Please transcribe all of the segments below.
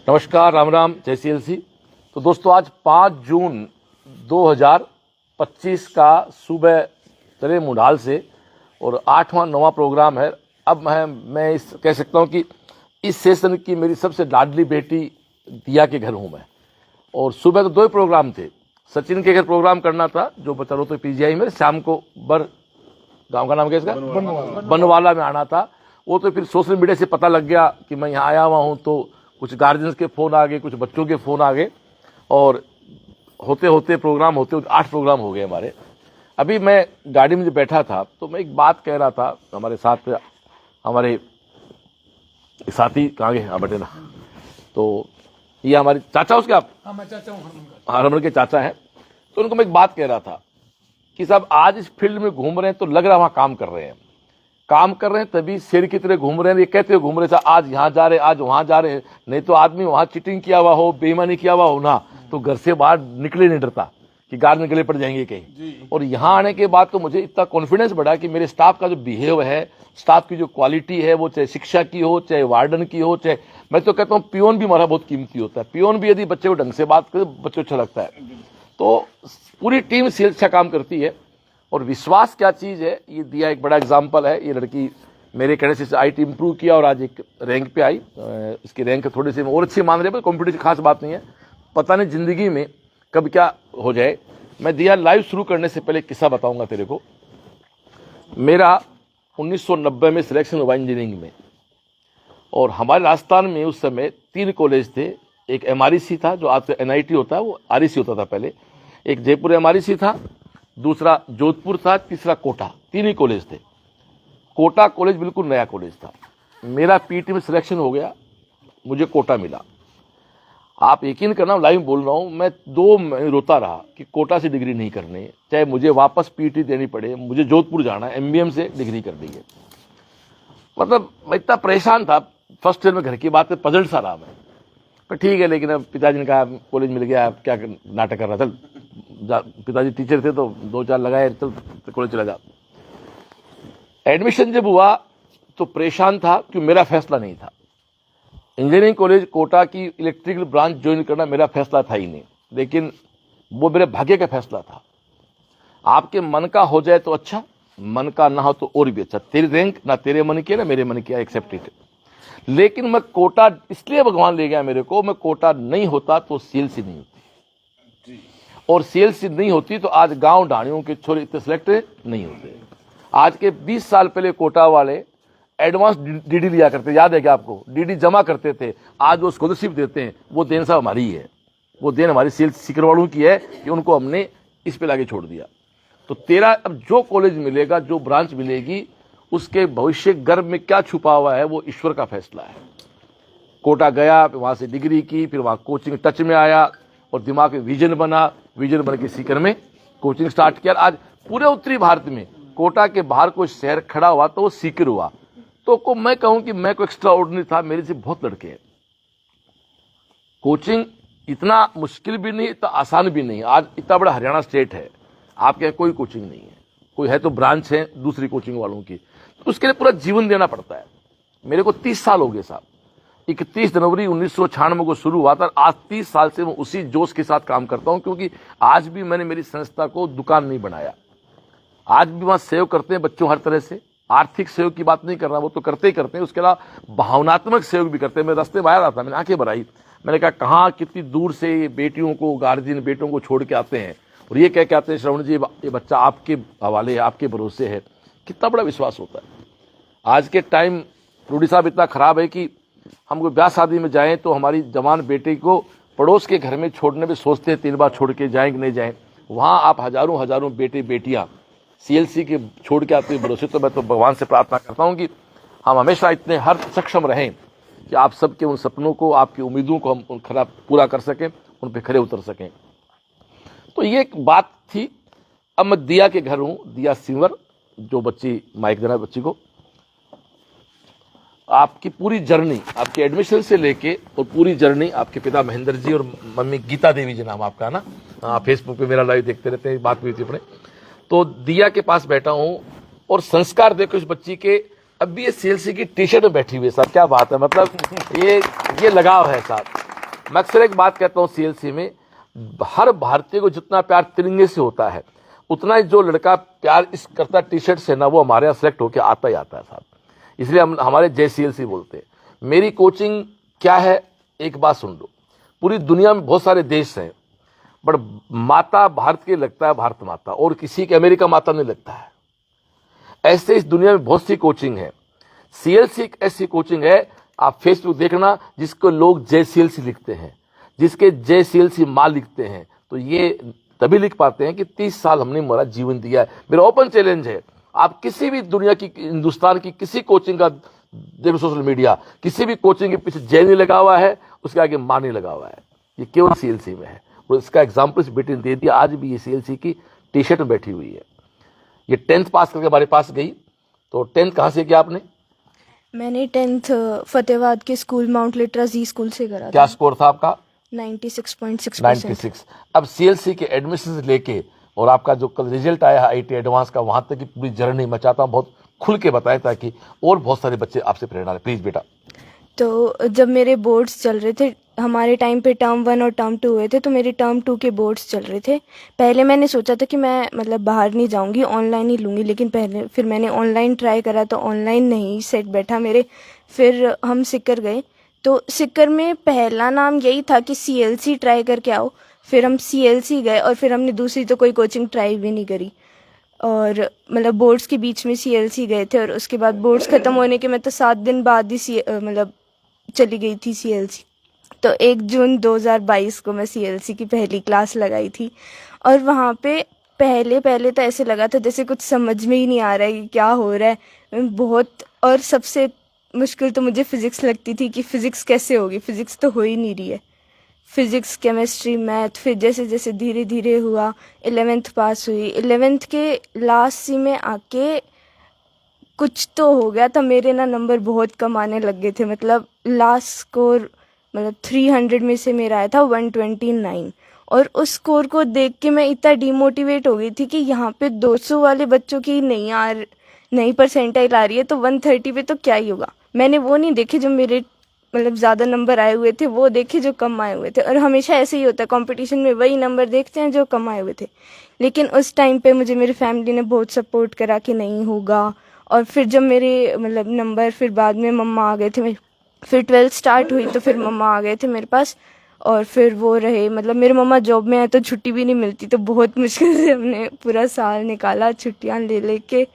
नमस्कार, राम राम, जय सीएलसी। तो दोस्तों, आज 5 जून 2025 का सुबह चले मुंडाल से और 8वां 9वां प्रोग्राम है। अब मैं इस कह सकता हूं कि इस सेशन की मेरी सबसे लाडली बेटी दिया के घर हूं मैं। और सुबह तो 2 प्रोग्राम थे। सचिन के घर प्रोग्राम करना था जो बचा लो तो पीजीआई में, शाम को गांव का नाम क्या इसका बनवाला में आना था। वो तो फिर सोशल मीडिया से पता लग गया कि मैं यहाँ आया हुआ हूँ, तो कुछ गार्जियंस के फ़ोन आ गए, कुछ बच्चों के फ़ोन आ गए और होते होते 8 प्रोग्राम हो गए हमारे। अभी मैं गाड़ी में जो बैठा था तो मैं एक बात कह रहा था। हमारे साथ हमारे साथी कहाँ गए? हाँ बेटे ना, तो ये हमारे चाचा उसके आप? हाँ, मैं चाचा हूँ, हरमन के चाचा हैं। तो उनको मैं एक बात कह रहा था कि साहब आज इस फील्ड में घूम रहे हैं तो लग रहा है वहाँ काम कर रहे हैं, तभी शेर की तरह घूम रहे हैं। ये कहते हुए घूम रहे थे आज यहाँ जा रहे, आज वहाँ जा रहे हैं। नहीं तो आदमी वहाँ चीटिंग किया हुआ हो, बेईमानी किया हुआ हो ना, तो घर से बाहर निकले नहीं डरता कि गार्ड में गले पड़ जाएंगे कहीं। और यहाँ आने के बाद तो मुझे इतना कॉन्फिडेंस बढ़ा कि मेरे स्टाफ का जो बिहेव है, स्टाफ की जो क्वालिटी है, वो चाहे शिक्षा की हो, चाहे वार्डन की हो, चाहे मैं तो कहता हूँ पियोन भी हमारा बहुत कीमती होता है। पियोन भी यदि बच्चे को ढंग से बात करे, बच्चे को अच्छा लगता है। तो पूरी टीम से अच्छा काम करती है। और विश्वास क्या चीज़ है, ये दिया एक बड़ा एग्जाम्पल है। ये लड़की मेरे कहने से आईटी इंप्रूव किया और आज एक रैंक पे आई। इसकी रैंक थोड़ी सी और अच्छी मान रहे, पर कॉम्पिटिशन खास बात नहीं है। पता नहीं जिंदगी में कब क्या हो जाए। मैं दिया लाइव शुरू करने से पहले किस्सा बताऊंगा तेरे को। मेरा 1990 में सिलेक्शन हुआ इंजीनियरिंग में, और हमारे राजस्थान में उस समय 3 कॉलेज थे। एक MREC था, जो आज NIT होता है, वो REC होता था पहले। एक जयपुर MREC था, दूसरा जोधपुर था, तीसरा कोटा। 3 ही कॉलेज थे। कोटा कॉलेज बिल्कुल नया कॉलेज था। मेरा पीटी में सिलेक्शन हो गया, मुझे कोटा मिला। आप यकीन करना, लाइव बोल रहा हूँ, मैं 2 महीने रोता रहा कि कोटा से डिग्री नहीं करनी है, चाहे मुझे वापस पीटी देनी पड़े, मुझे जोधपुर जाना है, MBM से डिग्री करनी है। मतलब मैं इतना परेशान था। फर्स्ट ईयर में घर की बात है, पजल सा रहा मैं। पर ठीक है, लेकिन अब पिताजी ने कहा कॉलेज मिल गया, अब क्या नाटक कर रहा, चल। पिताजी टीचर थे तो 2-4 लगाए, चल कॉलेज चला जा। एडमिशन जब हुआ तो परेशान था क्योंकि मेरा फैसला नहीं था। इंजीनियरिंग कॉलेज कोटा की इलेक्ट्रिकल ब्रांच ज्वाइन करना मेरा फैसला था ही नहीं, लेकिन वो मेरे भाग्य का फैसला था। आपके मन का हो जाए तो अच्छा, मन का ना हो तो और भी अच्छा। तेरी रैंक ना तेरे मन की है ना मेरे मन की, एक्सेप्टेड। लेकिन मैं कोटा इसलिए भगवान ले गया मेरे को। मैं कोटा नहीं होता तो CLC नहीं होती, और CLC नहीं होती तो आज गांव ढाणियों के छोरे इतने सिलेक्ट नहीं होते। आज के 20 साल पहले कोटा वाले एडवांस DD लिया करते, याद है क्या आपको? DD जमा करते थे। आज वो स्कॉलरशिप देते हैं, वो देन साहब हमारी है, वो देन हमारी CLC सीकर वालों की है कि उनको हमने इस पे लाके छोड़ दिया। तो तेरा अब जो कॉलेज मिलेगा, जो ब्रांच मिलेगी, उसके भविष्य गर्भ में क्या छुपा हुआ है वो ईश्वर का फैसला है। कोटा गया, वहां से डिग्री की, फिर वहां कोचिंग टच में आया और दिमाग में विजन बना। विजन बन के सीकर में कोचिंग स्टार्ट किया। आज पूरे उत्तरी भारत में कोटा के बाहर कोई शहर खड़ा हुआ तो वो सीकर हुआ। तो मैं कहूं कि मैं कोई एक्स्ट्रा ऑर्डिनरी था, मेरे से बहुत लड़के हैं। कोचिंग इतना मुश्किल भी नहीं, इतना आसान भी नहीं। आज इतना बड़ा हरियाणा स्टेट है, आपके यहाँ कोई कोचिंग नहीं है। कोई है तो ब्रांच है दूसरी कोचिंग वालों की, तो उसके लिए पूरा जीवन देना पड़ता है। मेरे को 30 साल हो गए साहब। 31 जनवरी 1996 को शुरू हुआ था। आज 30 साल से मैं उसी जोश के साथ काम करता हूं, क्योंकि आज भी मैंने मेरी संस्था को दुकान नहीं बनाया। आज भी वहां सेव करते हैं बच्चों हर तरह से। आर्थिक सहयोग की बात नहीं कर रहा, वो तो करते ही करते हैं, उसके अलावा भावनात्मक सहयोग भी करते हैं। मैं रास्ते में आ रहा था, मैंने आंखें भराई। मैंने कहा कहाँ कितनी दूर से ये बेटियों को, गार्जियन बेटों को छोड़ के आते हैं, और ये कह के आते हैं श्रवण जी ये बच्चा आपके हवाले है, आपके भरोसे है। कितना बड़ा विश्वास होता है। आज के टाइम रूडी साहब इतना खराब है कि हम कोई ब्याह शादी में जाएं तो हमारी जवान बेटी को पड़ोस के घर में छोड़ने में सोचते हैं 3 बार छोड़ के जाएं कि नहीं जाएं। वहाँ आप हजारों बेटे बेटियाँ CLC के छोड़ के आते हैं भरोसे। तो मैं तो भगवान से प्रार्थना करता हूँ कि हम हमेशा इतने हर सक्षम रहें कि आप सबके उन सपनों को, आपकी उम्मीदों को हम खरा पूरा कर सकें, उन पर खरे उतर सकें। तो ये एक बात थी। अब मैं दिया के घर हूँ, दिया सिंवर, जो बच्ची माइक देना बच्ची को। आपकी पूरी जर्नी, आपके एडमिशन से लेके और पूरी जर्नी, आपके पिता महेंद्र जी और मम्मी गीता देवी जी नाम आपका ना, फेसबुक पे मेरा लाइव देखते रहते हैं, बात हुई थी अपने। तो दिया के पास बैठा हूँ और संस्कार देखो इस बच्ची के। अब भी ये CLC की टी-शर्ट में बैठी हुई है साहब, क्या बात है। मतलब ये लगाव है साहब। मैं अक्सर एक बात कहता हूँ, सीएलसी में हर भारतीय को जितना प्यार तिरंगे से होता है, उतना ही जो लड़का प्यार इस करता टी शर्ट से ना, वो हमारे यहाँ सेलेक्ट होकर आता ही आता है साहब। इसलिए हम हमारे जय सीएलसी बोलते हैं। मेरी कोचिंग क्या है, एक बात सुन लो। पूरी दुनिया में बहुत सारे देश हैं, बट माता भारत की लगता है भारत माता, और किसी की अमेरिका माता नहीं लगता है। ऐसे इस दुनिया में बहुत सी कोचिंग है। सीएलसी एक ऐसी कोचिंग है, आप फेसबुक देखना, जिसको लोग जय सीएलसी लिखते हैं, जिसके जय सीएलसी माँ लिखते हैं, तो ये तभी लिख पाते हैं कि 30 साल हमने हमारा जीवन दिया है। मेरा ओपन चैलेंज है, आप किसी भी दुनिया की, हिंदुस्तान की किसी कोचिंग का देखो, सोशल मीडिया, किसी भी कोचिंग के पीछे जय नहीं लगा हुआ है, उसके आगे माँ नहीं लगा हुआ है, ये केवल सीएलसी में है। और इसका एग्जाम्पल इस बेटी ने दे दिया। आज भी ये सीएलसी की टी शर्ट में बैठी हुई है। ये 10th पास करके हमारे पास गई। तो 10th कहाँ से किया आपने? मैंने 10th फतेहाबाद के स्कूल माउंट लिटरा जी स्कूल से करा क्या था। स्कोर था आपका? 96.6%। 96। अब सीएलसी के एडमिशन लेके और आपका जो कल रिजल्ट आया है IT एडवांस का, वहां तक की पूरी जर्नी मैं चाहता हूँ बहुत खुल के बताएं, ताकि और बहुत सारे बच्चे आपसे प्रेरणा लें। प्लीज बेटा। तो जब मेरे बोर्ड्स चल रहे थे, हमारे टाइम पे टर्म 1 और टर्म 2 हुए थे, तो मेरे टर्म 2 के बोर्ड्स चल रहे थे। पहले मैंने सोचा था कि मैं मतलब बाहर नहीं जाऊंगी, ऑनलाइन ही लूँगी, लेकिन फिर मैंने ऑनलाइन ट्राई करा तो ऑनलाइन नहीं सेट बैठा मेरे। फिर हम सिक्कर गए, तो सिक्कर में पहला नाम यही था कि सीएलसी ट्राई करके आओ। फिर हम सीएलसी गए और फिर हमने दूसरी तो कोई कोचिंग ट्राई भी नहीं करी। और मतलब बोर्ड्स के बीच में सीएलसी गए थे, और उसके बाद बोर्ड्स ख़त्म होने के मतलब 7 दिन बाद ही मतलब चली गई थी सीएलसी। तो 1 जून 2022 को मैं सीएलसी की पहली क्लास लगाई थी। और वहाँ पे पहले तो ऐसे लगा था जैसे कुछ समझ में ही नहीं आ रहा है कि क्या हो रहा है बहुत। और सबसे मुश्किल तो मुझे फ़िज़िक्स लगती थी कि फ़िज़िक्स कैसे होगी, फ़िज़िक्स तो हो ही नहीं रही है। फिज़िक्स, केमिस्ट्री, मैथ, फिर जैसे जैसे धीरे धीरे हुआ 11th पास हुई। 11th के लास्ट सी में आके कुछ तो हो गया था, मेरे ना नंबर बहुत कम आने लग गए थे। मतलब लास्ट स्कोर मतलब 300 में से मेरा आया था 129। और उस स्कोर को देख के मैं इतना डिमोटिवेट हो गई थी कि यहाँ पे 200 वाले बच्चों की नई परसेंटाइल आ रही है, तो 130 पे तो क्या ही होगा। मैंने वो नहीं देखे जो मेरे मतलब ज़्यादा नंबर आए हुए थे, वो देखे जो कम आए हुए थे। और हमेशा ऐसे ही होता है, कंपटीशन में वही नंबर देखते हैं जो कम आए हुए थे। लेकिन उस टाइम पे मुझे मेरी फैमिली ने बहुत सपोर्ट करा कि नहीं होगा। और फिर जब मेरे मतलब नंबर, फिर बाद में मम्मा आ गए थे, फिर 12th स्टार्ट हुई तो फिर मम्मा आ गए थे मेरे पास। और फिर वो रहे, मतलब मेरे मम्मा जॉब में है तो छुट्टी भी नहीं मिलती, तो बहुत मुश्किल से हमने पूरा साल निकाला छुट्टियां ले लेके।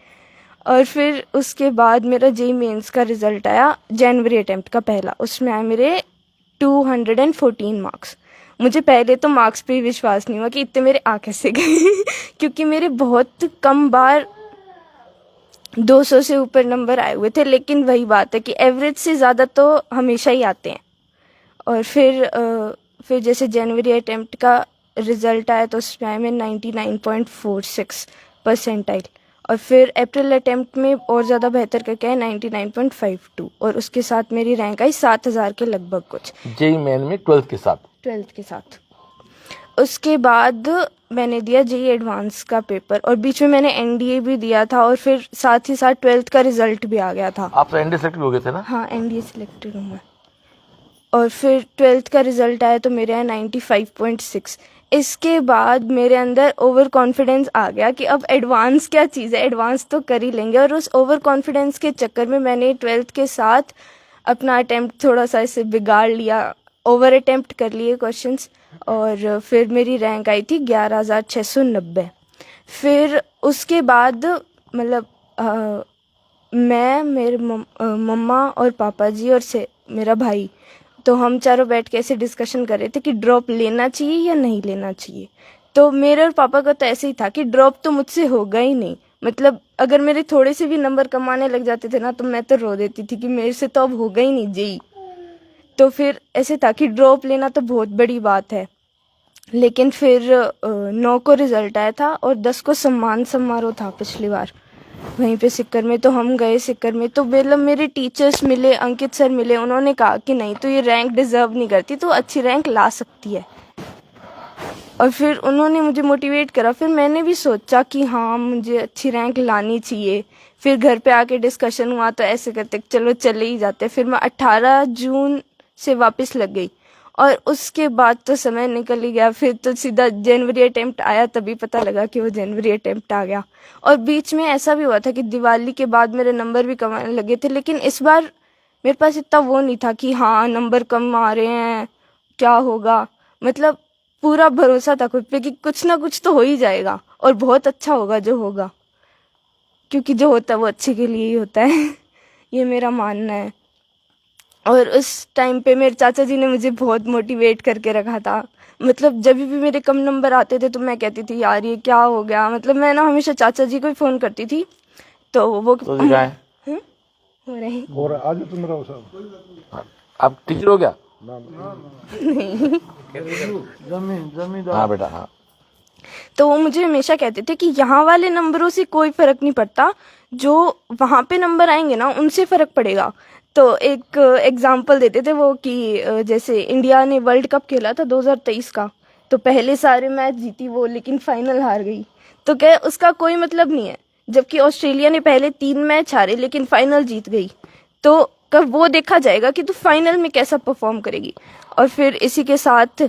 और फिर उसके बाद मेरा जेईई मेंस का रिज़ल्ट आया, जनवरी अटेम्प्ट का पहला। उसमें आए मेरे 214 मार्क्स। मुझे पहले तो मार्क्स पे ही विश्वास नहीं हुआ कि इतने मेरे आ कैसे गए क्योंकि मेरे बहुत कम बार 200 से ऊपर नंबर आए हुए थे। लेकिन वही बात है कि एवरेज से ज़्यादा तो हमेशा ही आते हैं। और फिर जैसे जनवरी अटेम्प्ट का रिज़ल्ट आया तो उसमें आया मैं 99.46 परसेंटाइल। और फिर अप्रैल अटेम्प्ट में और ज़्यादा बेहतर करके आया 99.52। और उसके साथ मेरी रैंक आई 7000 के लगभग कुछ, जेईई मेन में 12th के साथ। 12th के साथ। उसके बाद मैंने दिया जेईई एडवांस का पेपर, और बीच में मैंने एनडीए भी दिया था। और फिर साथ ही साथ 12th का रिज़ल्ट भी आ गया था। आप तो एनडीए सेलेक्ट हो गए थे ना? हाँ, एनडीए सिलेक्टेड हूँ मैं। और फिर 12th का रिज़ल्ट आया तो मेरे आया 95.6। इसके बाद मेरे अंदर ओवर कॉन्फिडेंस आ गया कि अब एडवांस क्या चीज़ है, एडवांस तो कर ही लेंगे। और उस ओवर कॉन्फिडेंस के चक्कर में मैंने 12th के साथ अपना अटेम्प्ट थोड़ा सा इसे बिगाड़ लिया, ओवर अटेम्प्ट कर लिए क्वेश्चंस। और फिर मेरी रैंक आई थी 11,690। फिर उसके बाद मतलब मैं, मेरे मम्मा और पापा जी और मेरा भाई, तो हम चारों बैठ के ऐसे डिस्कशन कर रहे थे कि ड्रॉप लेना चाहिए या नहीं लेना चाहिए। तो मेरे और पापा का तो ऐसे ही था कि ड्रॉप तो मुझसे होगा ही नहीं। मतलब अगर मेरे थोड़े से भी नंबर कम आने लग जाते थे ना, तो मैं तो रो देती थी कि मेरे से तो अब होगा ही नहीं जेईई। तो फिर ऐसे था कि ड्रॉप लेना तो बहुत बड़ी बात है। लेकिन फिर 9 को रिज़ल्ट आया था और 10 को सम्मान समारोह था पिछली बार वहीं पे सिक्कर में। तो हम गए सिक्कर में, तो मतलब मेरे टीचर्स मिले, अंकित सर मिले, उन्होंने कहा कि नहीं तो ये रैंक डिज़र्व नहीं करती, तो अच्छी रैंक ला सकती है। और फिर उन्होंने मुझे मोटिवेट करा। फिर मैंने भी सोचा कि हाँ, मुझे अच्छी रैंक लानी चाहिए। फिर घर पे आके डिस्कशन हुआ तो ऐसे करते चलो चले ही जाते। फिर मैं 18 जून से वापस लग गई। और उसके बाद तो समय निकल ही गया। फिर तो सीधा जनवरी अटेम्प्ट आया, तभी पता लगा कि वो जनवरी अटेम्प्ट आ गया। और बीच में ऐसा भी हुआ था कि दिवाली के बाद मेरे नंबर भी कम आने लगे थे, लेकिन इस बार मेरे पास इतना वो नहीं था कि हाँ नंबर कम आ रहे हैं क्या होगा। मतलब पूरा भरोसा था खुद पे कि कुछ ना कुछ तो हो ही जाएगा और बहुत अच्छा होगा जो होगा, क्योंकि जो होता है वो अच्छे के लिए ही होता है ये मेरा मानना है। और उस टाइम पे मेरे चाचा जी ने मुझे बहुत मोटिवेट करके रखा था। मतलब जब भी मेरे कम नंबर आते थे तो मैं कहती थी यार ये क्या हो गया। मतलब मैं ना हमेशा चाचा जी को ही फ़ोन करती थी, तो वो तो जी कहाँ है? हो रहे हैं। और आज तुम रहो साहब आप टीचर हो गया? जमीन हाँ बेटा हाँ। तो वो मुझे हमेशा कहते थे कि यहाँ वाले नंबरों से कोई फर्क नहीं पड़ता, जो वहाँ पे नंबर आएंगे ना उनसे फर्क पड़ेगा। तो एक एग्जाम्पल देते थे वो कि जैसे इंडिया ने वर्ल्ड कप खेला था 2023 का, तो पहले सारे मैच जीती वो, लेकिन फाइनल हार गई। तो क्या उसका कोई मतलब नहीं है, जबकि ऑस्ट्रेलिया ने पहले 3 मैच हारे लेकिन फाइनल जीत गई। तो कब वो देखा जाएगा कि तू फाइनल में कैसा परफॉर्म करेगी। और फिर इसी के साथ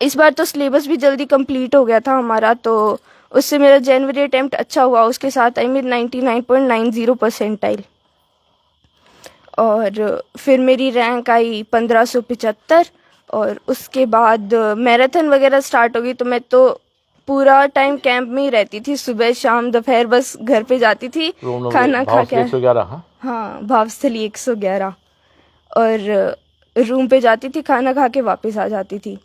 इस बार तो सिलेबस भी जल्दी कंप्लीट हो गया था हमारा, तो उससे मेरा जनवरी अटेम्प्ट अच्छा हुआ। उसके साथ आई मेरी 99.90 परसेंटाइल। और फिर मेरी रैंक आई 1575। और उसके बाद मैराथन वगैरह स्टार्ट हो गई, तो मैं तो पूरा टाइम कैंप में ही रहती थी, सुबह शाम दोपहर बस घर पे जाती थी खाना खा के। 111। हाँ भावस्थली 111। और रूम पे जाती थी, खाना खा के वापस आ जाती थी।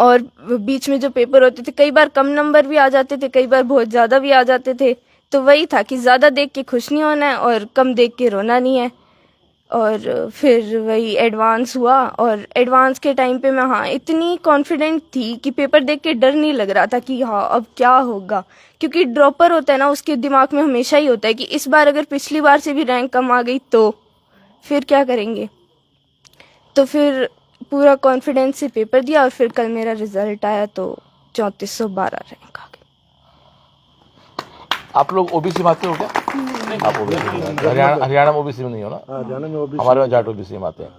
और बीच में जो पेपर होते थे कई बार कम नंबर भी आ जाते थे, कई बार बहुत ज़्यादा भी आ जाते थे। तो वही था कि ज़्यादा देख के खुश नहीं होना है और कम देख के रोना नहीं है। और फिर वही एडवांस हुआ, और एडवांस के टाइम पे मैं हाँ इतनी कॉन्फिडेंट थी कि पेपर देख के डर नहीं लग रहा था कि हाँ अब क्या होगा। क्योंकि ड्रॉपर होता है ना, उसके दिमाग में हमेशा ही होता है कि इस बार अगर पिछली बार से भी रैंक कम आ गई तो फिर क्या करेंगे। तो फिर पूरा कॉन्फिडेंस से पेपर दिया और फिर कल मेरा रिजल्ट आया तो 3412 रैंक आ गई। आप लोग ओबीसी में आते हो क्या? आप ओबीसी हरियाणा में ओबीसी में नहीं हो ना? जाने में वो भी हमारे वहाँ जाट ओबीसी में आते हैं।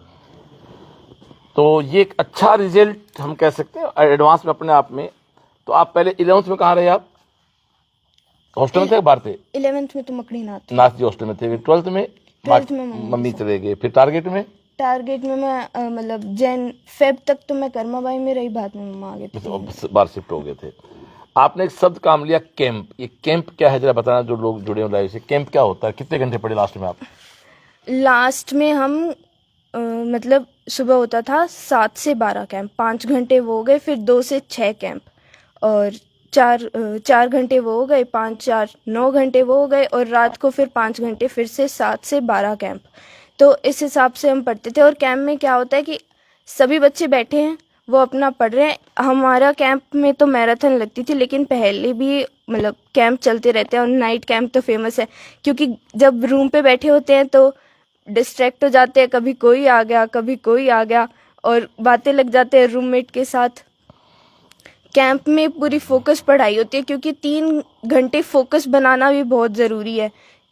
तो ये एक अच्छा रिजल्ट हम कह सकते हैं एडवांस में अपने आप में। तो आप पहले 11th में कहाँ रहे आप? हॉस्टल में थे बाहर थे? 11th में तो मकड़ीनाथ। नाथ जी हॉस्टल में थे। 12th में 12th में मम्मी चले गए। फिर टारगेट में मैं मतलब जैन फेब तक तो मैं कर्माबाई में रही, बाद में मम्मा आ गए थे। बाहर शिफ्ट हो गए थे। आपने एक शब्द काम लिया कैंप। ये कैंप क्या है जरा बताना, जो लोग जुड़े हो लाइव से। कैंप क्या होता है? कितने घंटे पढ़े लास्ट में आप? लास्ट में हम मतलब सुबह होता था 7 से 12 कैंप, 5 घंटे वो हो गए, फिर 2 से 6 कैंप, और 4 घंटे वो हो गए, 5 4 9 घंटे वो हो गए, और रात को फिर 5 घंटे फिर से 7 से 12 कैंप। तो इस हिसाब से हम पढ़ते थे। और कैंप में क्या होता है कि सभी बच्चे बैठे हैं, वो अपना पढ़ रहे हैं। हमारा कैंप में तो मैराथन लगती थी, लेकिन पहले भी मतलब कैंप चलते रहते हैं। और नाइट कैंप तो फेमस है, क्योंकि जब रूम पे बैठे होते हैं तो डिस्ट्रैक्ट हो जाते हैं, कभी कोई आ गया कभी कोई आ गया, और बातें लग जाते हैं रूममेट के साथ। कैंप में पूरी फोकस पढ़ाई होती है, क्योंकि 3 घंटे फोकस बनाना भी बहुत ज़रूरी है।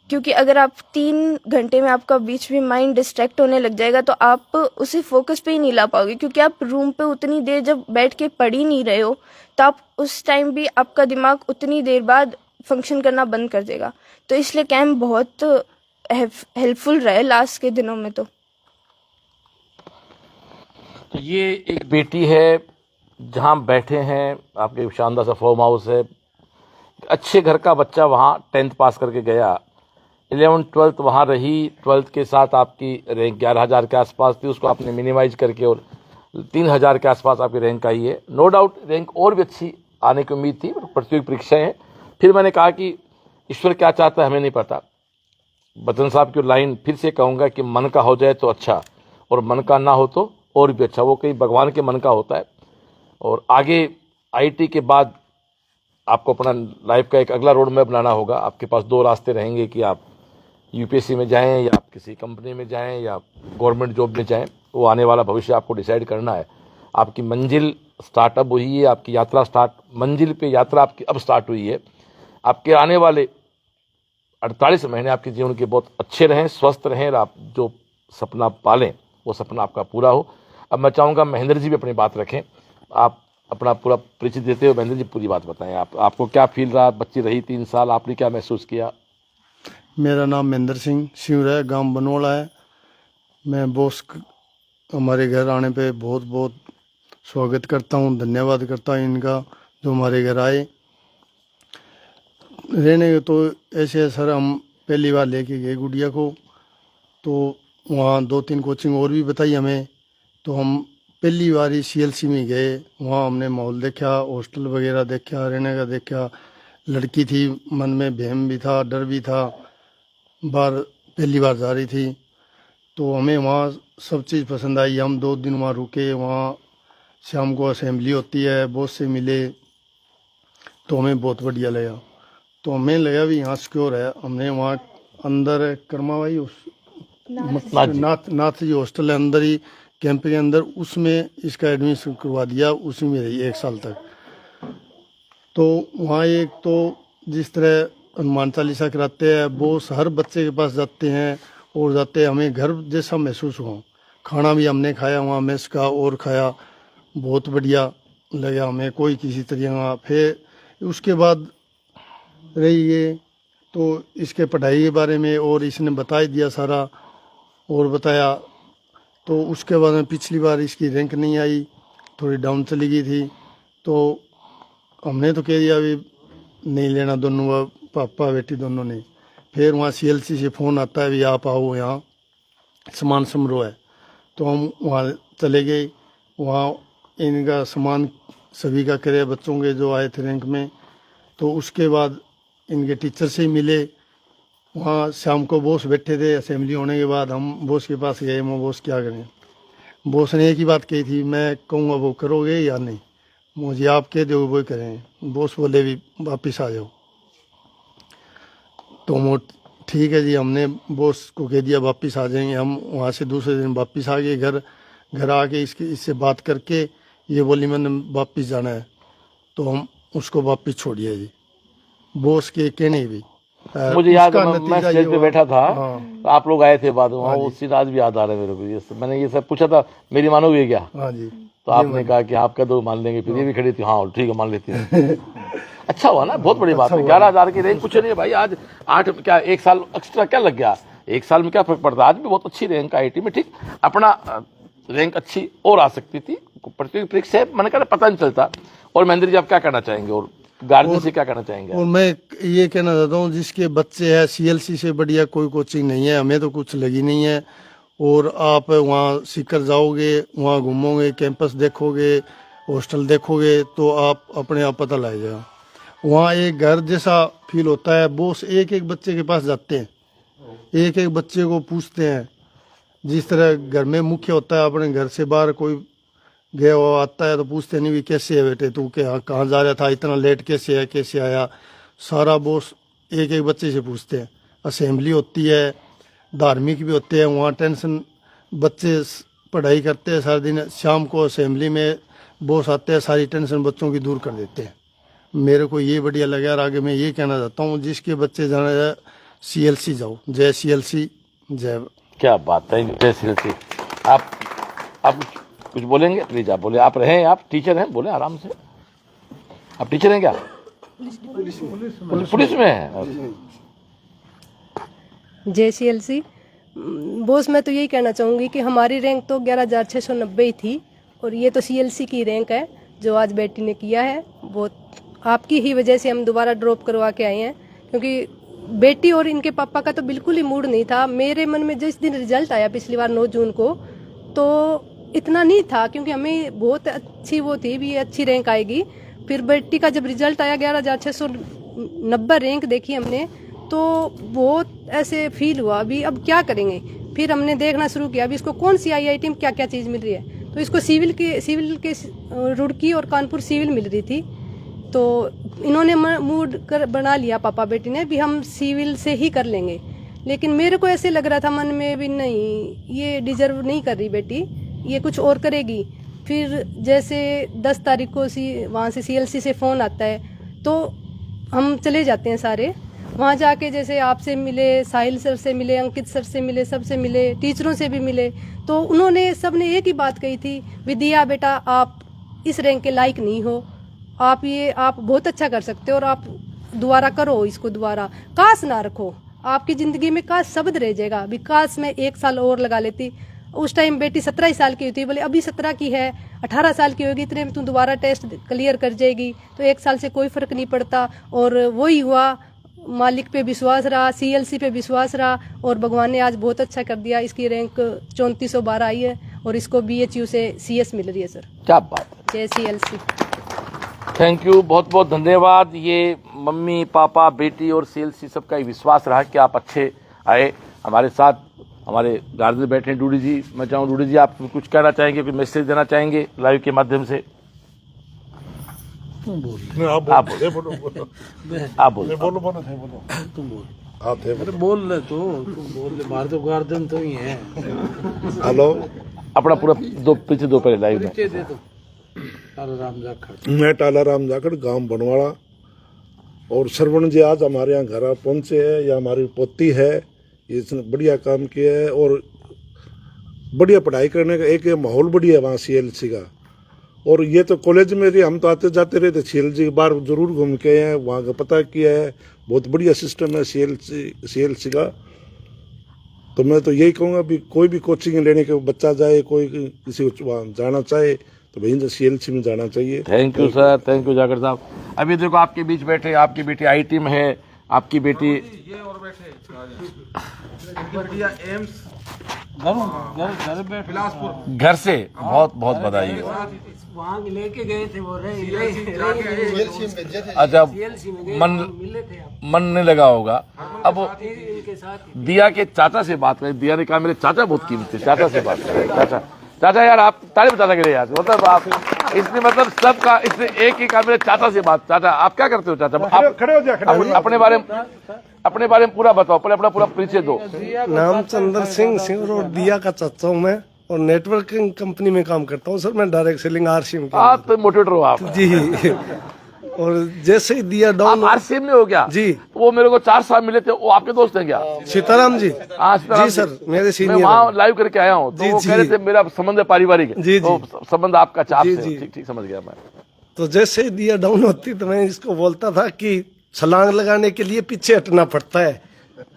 क्योंकि अगर आप 3 घंटे में आपका बीच में माइंड डिस्ट्रैक्ट होने लग जाएगा तो आप उसे फोकस पे ही नहीं ला पाओगे। क्योंकि आप रूम पे उतनी देर जब बैठ के पढ़ ही नहीं रहे हो, तो आप उस टाइम भी आपका दिमाग उतनी देर बाद फंक्शन करना बंद कर देगा। तो इसलिए कैंप बहुत हेल्पफुल रहे लास्ट के दिनों में। तो ये एक बेटी है जहाँ बैठे हैं, आपके शानदार सा फार्म हाउस है, अच्छे घर का बच्चा वहाँ 10th पास करके गया, 11th 12th वहाँ रही। 12th के साथ आपकी रैंक 11,000 के आसपास थी, उसको आपने मिनिमाइज करके और 3,000 के आसपास आपकी रैंक आई है। नो डाउट रैंक और भी अच्छी आने की उम्मीद थी, प्रतियोगी परीक्षाएं हैं। फिर मैंने कहा कि ईश्वर क्या चाहता है हमें नहीं पता। बच्चन साहब की लाइन फिर से कहूँगा कि मन का हो जाए तो अच्छा, और मन का ना हो तो और भी अच्छा। वो कहीं भगवान के मन का होता है। और आगे आईटी के बाद आपको अपना लाइफ का एक अगला रोड मैप बनाना होगा। आपके पास 2 रास्ते रहेंगे कि आप यूपीएससी में जाएं, या आप किसी कंपनी में जाएं, या गवर्नमेंट जॉब में जाएं। वो आने वाला भविष्य आपको डिसाइड करना है। आपकी मंजिल स्टार्टअप हुई है, आपकी यात्रा मंजिल पे यात्रा आपकी अब स्टार्ट हुई है। आपके आने वाले 48 महीने आपके जीवन के बहुत अच्छे रहें, स्वस्थ रहें, और आप जो सपना पालें वो सपना आपका पूरा हो। अब मैं चाहूँगा महेंद्र जी भी अपनी बात रखें, आप अपना पूरा परिचय देते हो। महेंद्र जी पूरी बात बताएं, आपको क्या फील रहा, बच्ची रही 3 साल, आपने क्या महसूस किया? मेरा नाम महेंद्र सिंह सिंह है, गांव बनोला है। मैं बॉस हमारे घर आने पे बहुत बहुत स्वागत करता हूँ, धन्यवाद करता हूँ इनका जो हमारे घर आए रहने। तो ऐसे सर हम पहली बार लेके गए गुड़िया को, तो वहाँ 2-3 कोचिंग और भी बताई हमें। तो हम पहली बार ही CLC में गए, वहाँ हमने माहौल देखा, हॉस्टल वगैरह देखा, रहने का देखा। लड़की थी, मन में वहम भी था, डर भी था, पहली बार जा रही थी। तो हमें वहाँ सब चीज़ पसंद आई। हम 2 दिन वहाँ रुके, वहाँ शाम को असेंबली होती है, बॉस से मिले, तो हमें बहुत बढ़िया लगा। तो हमें लगा भी यहाँ सिक्योर है। हमने वहाँ अंदर कर्माबाई नाथ जी हॉस्टल है, अंदर ही कैंप के अंदर, उसमें इसका एडमिशन करवा दिया, उसी में रही 1 साल तक। तो वहाँ एक तो जिस तरह हनुमान चालीसा कराते हैं, वो हर बच्चे के पास जाते हैं और जाते हैं, हमें घर जैसा महसूस हुआ। खाना भी हमने खाया वहाँ मेस का और खाया, बहुत बढ़िया लगा हमें, कोई किसी तरह का। फिर उसके बाद रही ये तो इसके पढ़ाई के बारे में और इसने बता ही दिया सारा और बताया। तो उसके बाद में पिछली बार इसकी रैंक नहीं आई, थोड़ी डाउन चली गई थी। तो हमने तो कह दिया अभी नहीं लेना, दोनों पापा बेटी दोनों ने। फिर वहाँ CLC से फ़ोन आता है भी आप आओ, यहाँ सामान समारोह है। तो हम वहाँ चले गए, वहाँ इनका सामान सभी का करे, बच्चों के जो आए थे रैंक में। तो उसके बाद इनके टीचर से ही मिले। वहाँ शाम को बॉस बैठे थे, असेंबली होने के बाद हम बॉस के पास गए। मैं बॉस क्या करें, बॉस ने एक ही बात कही थी, मैं कहूँगा वो करोगे या नहीं, मुझे आप कह दो वो करें। बॉस बोले भी वापस आ जाओ। तो वो ठीक है जी, हमने बॉस को कह दिया वापस आ जाएंगे। हम वहाँ से दूसरे दिन वापस आ गए घर आके इससे बात करके ये बोली मैंने वापस जाना है, तो हम उसको वापस छोड़िए जी, बॉस के कहने भी। मुझे याद है, मैं नतीजा स्टेज पे बैठा था, हाँ। तो आप लोग आए थे बाद में, वो सीन आज भी याद आ रहा है मेरे को। मैंने ये सब पूछा था, मेरी मानोगे क्या? हाँ जी। तो आपने कहा कि आप कह दो मान लेंगे। फिर ये भी खड़ी थी, हाँ ठीक है मान लेती हूँ। अच्छा हुआ ना, बहुत बड़ी बात है। 11,000 की रैंक कुछ नहीं है भाई। आज 8 क्या 1 साल एक्स्ट्रा क्या लग गया, 1 साल में क्या फर्क पड़ता है। आज भी बहुत अच्छी रैंक IIT में, ठीक अपना रैंक अच्छी और आ सकती थी, प्रतियोगिता परीक्षा है, मैंने कहा पता नहीं चलता। और महेंद्र जी आप क्या कहना चाहेंगे और गार्जियन से क्या कहना चाहेंगे? और मैं ये कहना चाहता हूँ जिसके बच्चे हैं, CLC से बढ़िया कोई कोचिंग नहीं है, हमें तो कुछ लगी नहीं है। और आप वहाँ सीकर जाओगे, वहाँ घूमोगे, कैंपस देखोगे, हॉस्टल देखोगे, तो आप अपने आप पता लग जाएगा। वहाँ एक घर जैसा फील होता है। बॉस एक एक बच्चे के पास जाते हैं, एक एक बच्चे को पूछते हैं। जिस तरह घर में मुख्य होता है, अपने घर से बाहर कोई गया हुआ आता है तो पूछते नहीं भी कैसे है बेटे, तू क्या कहाँ जा रहा था, इतना लेट कैसे है, कैसे आया, सारा बॉस एक एक बच्चे से पूछते हैं। असेंबली होती है, धार्मिक भी होते हैं, वहाँ टेंशन, बच्चे पढ़ाई करते हैं सारा दिन, शाम को असेंबली में बॉस आते हैं, सारी टेंशन बच्चों की दूर कर देते हैं। मेरे को ये बढ़िया लगा। और आगे मैं ये कहना चाहता हूँ जिसके बच्चे जाना है CLC जाओ। जय CLC, जय। क्या बात है, जय CLC। आप कुछ बोलेंगे? प्लीज आप बोले। आप रहे, आप टीचर हैं, बोले आराम से। आप टीचर हैं क्या? पुलिस में है। जय CLC। बॉस मैं तो यही कहना चाहूँगी कि हमारी रैंक तो 11,690 ही थी, और ये तो CLC की रैंक है जो आज बेटी ने किया है। बहुत आपकी ही वजह से हम दोबारा ड्रॉप करवा के आए हैं, क्योंकि बेटी और इनके पापा का तो बिल्कुल ही मूड नहीं था। मेरे मन में जिस दिन रिजल्ट आया पिछली बार 9 जून को, तो इतना नहीं था, क्योंकि हमें बहुत अच्छी वो थी भी अच्छी रैंक आएगी। फिर बेटी का जब रिजल्ट आया 11,690 रैंक देखी हमने, तो बहुत ऐसे फील हुआ अभी अब क्या करेंगे। फिर हमने देखना शुरू किया अभी इसको कौन सी IIT में क्या क्या चीज़ मिल रही है। तो इसको सिविल के रुड़की और कानपुर सिविल मिल रही थी। तो इन्होंने मूड कर बना लिया पापा बेटी ने भी हम सिविल से ही कर लेंगे। लेकिन मेरे को ऐसे लग रहा था मन में भी नहीं, ये डिजर्व नहीं कर रही बेटी, ये कुछ और करेगी। फिर जैसे 10 तारीख को वहाँ से CLC से फ़ोन आता है, तो हम चले जाते हैं सारे, वहाँ जाके जैसे आपसे मिले, साहिल सर से मिले, अंकित सर से मिले, सबसे मिले, टीचरों से भी मिले, तो उन्होंने सबने एक ही बात कही थी, विद्या बेटा आप इस रैंक के लायक नहीं हो, आप बहुत अच्छा कर सकते हो और आप दोबारा करो इसको, दोबारा काश ना रखो, आपकी ज़िंदगी में काश शब्द रह जाएगा, अभी काश मैं 1 साल और लगा लेती। उस टाइम बेटी 17 साल की हुई थी, बोले अभी 17 की है, 18 साल की होगी, इतने में तू दोबारा टेस्ट क्लियर कर जाएगी, तो 1 साल से कोई फ़र्क नहीं पड़ता। और वही हुआ, मालिक पे विश्वास रहा, CLC पे विश्वास रहा और भगवान ने आज बहुत अच्छा कर दिया। इसकी रैंक 3412 आई है और इसको BHU से CS मिल रही है सर। क्या बात है, जय CLC। थैंक यू, बहुत बहुत धन्यवाद। ये मम्मी पापा बेटी और CLC सबका विश्वास रहा कि आप अच्छे आए हमारे साथ। हमारे गार्जियन बैठे हैं, डूडी जी, मैं चाहूँ डूडी जी आप कुछ कहना चाहेंगे, कुछ मैसेज देना चाहेंगे लाइव के माध्यम से? आप बोल ले तो तुम बोल ले, बाहर तो गार्जियन तो ही है। हेलो, अपना पूरा पीछे दो पहले लाइव में। दे दो टालाराम जाखड़। मैं टालाराम जाखड़, गांव बनवाड़ा। और श्रवण जी आज हमारे यहाँ घर पहुंचे हैं, या हमारी पोती है, इसने बढ़िया काम किया है और बढ़िया पढ़ाई करने का एक माहौल बढ़िया है वहाँ CLC का। और ये तो कॉलेज में भी हम तो आते जाते रहते, CLC के बार जरूर घूम के आए हैं, वहाँ का पता किया है, बहुत बढ़िया सिस्टम है CLC का। तो मैं तो यही कहूँगा भी कोई भी कोचिंग लेने के बच्चा जाए, कोई किसी को वहाँ जाना चाहे तो भाई CLC में जाना चाहिए। Thank you sir, thank you जाकर साहब। अभी देखो आपके बीच बैठे, आपकी बेटी IT में है, आपकी बेटी ये और बैठे एम्स घर बैठ बिलासपुर घर से, बहुत बहुत बधाई है। वहाँ लेके गए थे वो अच्छा, मन नहीं लगा होगा। अब दिया के चाचा से बात करें। दिया ने कहा मेरे चाचा बहुत कीमती, चाचा से बात करें। चाचा यार आप ताली बता के यार, मतलब आप इसने मतलब सबका, इसने एक ही कहा मेरे चाचा से बात। चाचा आप क्या करते हो चाचा? आप खड़े हो जाए, अपने बारे में पूरा बताओ, पहले अपना पूरा परिचय दो। नाम चंद्र सिंह और दिया का चाचा हूँ मैं, और नेटवर्किंग कंपनी में काम करता हूँ सर मैं, डायरेक्ट सेलिंग RCM के। आप तो मोटिवेटर हो आप जी। और जैसे ही दिया डाउन, आप RCM में हो गया जी। वो मेरे को 4 साल मिले थे, वो आपके दोस्त हैं क्या? सीताराम जी। हाँ सीताराम जी सर, मेरे मैं सीनियर। वहाँ लाइव करके आया हूँ, तो वो कह रहे थे मेरा संबंध है पारिवारिक है। जी, तो संबंध आपका चाप जी, से। जी। ठीक समझ गया मैं। तो जैसे ही दिया डाउन होती तो मैं इसको बोलता था कि छलांग लगाने के लिए पीछे हटना पड़ता है,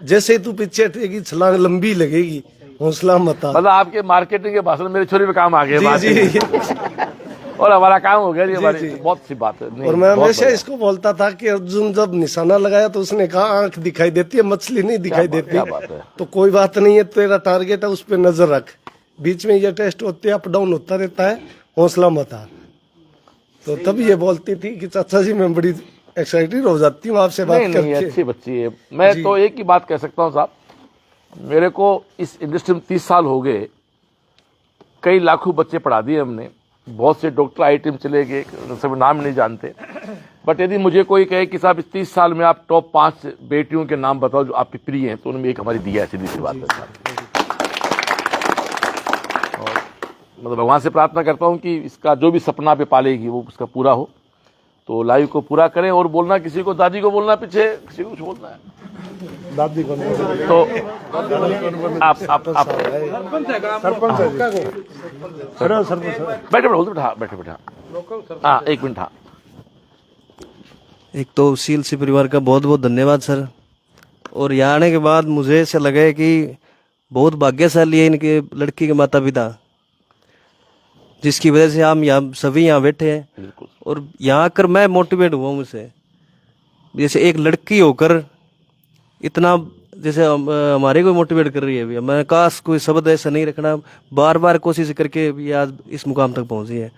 जैसे ही तू पीछे हटेगी छलांग लंबी लगेगी, हौसला मत आ। मतलब आपके मार्केटिंग के भाषण मेरे छोरी पे काम आ गए जी। और हमारा काम हो गया जी, हमारी बहुत सी बात है। और मैं हमेशा इसको बोलता था कि अर्जुन जब निशाना लगाया तो उसने कहा आंख दिखाई देती है, मछली नहीं दिखाई देती। क्या बात है। तो कोई बात नहीं है, तेरा टारगेट है, उस पर नजर रख, बीच में ये टेस्ट होते हैं, अप डाउन होता रहता है, हौसला मत हार। तो तब ये बोलती थी कि चाचा जी मैं बड़ी एक्साइटेड हो जाती हूँ आपसे बात नहीं, करके। अच्छी बच्ची है। मैं तो एक ही बात कह सकता हूँ साहब, मेरे को इस इंडस्ट्री में 30 साल हो गए, कई लाखों बच्चे पढ़ा दिए हमने, बहुत से डॉक्टर IT में चले गए, सब नाम नहीं जानते। बट यदि मुझे कोई कहे कि साहब इस 30 साल में आप टॉप 5 बेटियों के नाम बताओ जो आपकी प्रिय हैं, तो उनमें एक हमारी दिया है, सीधी सी बात है साहब। और मतलब भगवान से प्रार्थना करता हूँ कि इसका जो भी सपना पे पालेगी वो उसका पूरा हो। तो लाइव को पूरा करें। और बोलना किसी को, दादी को बोलना, पीछे किसी को कुछ बोलना है दादी को तो आप बैठे हाँ 1 मिनट। हाँ एक तो CLC परिवार का बहुत बहुत धन्यवाद सर। और यहाँ आने के बाद मुझे ऐसा लगा कि बहुत भाग्यशाली है इनके लड़की के माता पिता, जिसकी वजह से हम यहाँ सभी यहाँ बैठे हैं। और यहाँ आकर मैं मोटिवेट हुआ मुझसे, जैसे एक लड़की होकर इतना जैसे हमारे को मोटिवेट कर रही है अभी। मैं काश कोई शब्द ऐसा नहीं रखना, बार बार कोशिश करके भी आज इस मुकाम तक पहुंची है।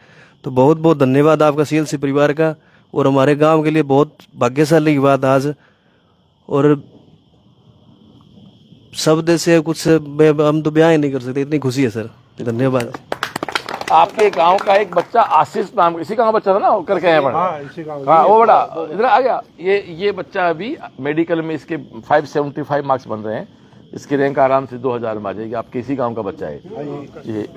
तो बहुत बहुत धन्यवाद आपका CLC परिवार का, और हमारे गांव के लिए बहुत भाग्यशाली की बात आज। और शब्द से कुछ हम तो बयां ही नहीं कर सकते, इतनी खुशी है सर। धन्यवाद। आपके गांव का एक बच्चा आशीष नाम, इसी गांव बच्चा था ना, वो करके आया बड़ा। हाँ वो बड़ा इधर आ गया। ये बच्चा अभी मेडिकल में इसके 575 मार्क्स बन रहे हैं, इसकी रैंक आराम से 2000 में आ जाएगी। आपके इसी गांव का बच्चा है ये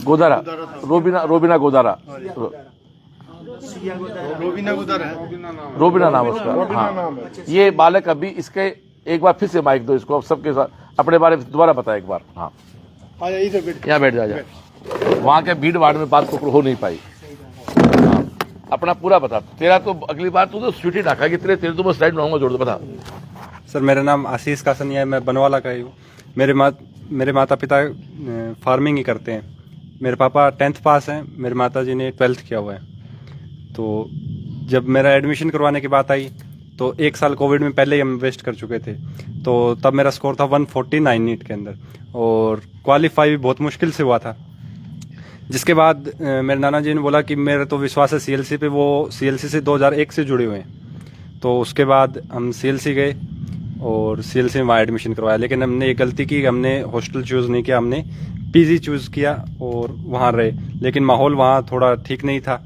गोदारा, रोबिना गोदारा। रोबिना नाम उसका। हाँ, ये बालक अभी इसके एक बार फिर से माइक दो इसको, अब सबके साथ अपने बारे में दोबारा बता एक बार। हाँ, यहाँ बैठ जा। वहाँ के भीड़ भाड़ में बात को हो नहीं पाई। हाँ, अपना पूरा बता। तेरा तो अगली बार तू तो स्वीटी ढाका की तेरे तो मैं स्लाइड बनाऊंगा, जोड़ दो, बता। सर मेरा नाम आशीष कासनिया है, मैं बनवाला का ही हूँ। मेरे माता पिता फार्मिंग ही करते हैं। मेरे पापा 10th पास हैं, मेरे माता जी ने 12th किया हुआ है। तो जब मेरा एडमिशन करवाने की बात आई तो एक साल कोविड में पहले ही हम वेस्ट कर चुके थे। तो तब मेरा स्कोर था 149 नीट के अंदर, और क्वालिफाई भी बहुत मुश्किल से हुआ था। जिसके बाद मेरे नाना जी ने बोला कि मेरा तो विश्वास है सीएलसी पे, वो सीएलसी से 2001 से जुड़े हुए हैं। तो उसके बाद हम सीएलसी गए और सीएलसी में वहाँ एडमिशन करवाया। लेकिन हमने ये गलती की, हमने हॉस्टल चूज़ नहीं किया, हमने पीजी चूज़ किया और वहाँ रहे। लेकिन माहौल वहाँ थोड़ा ठीक नहीं था।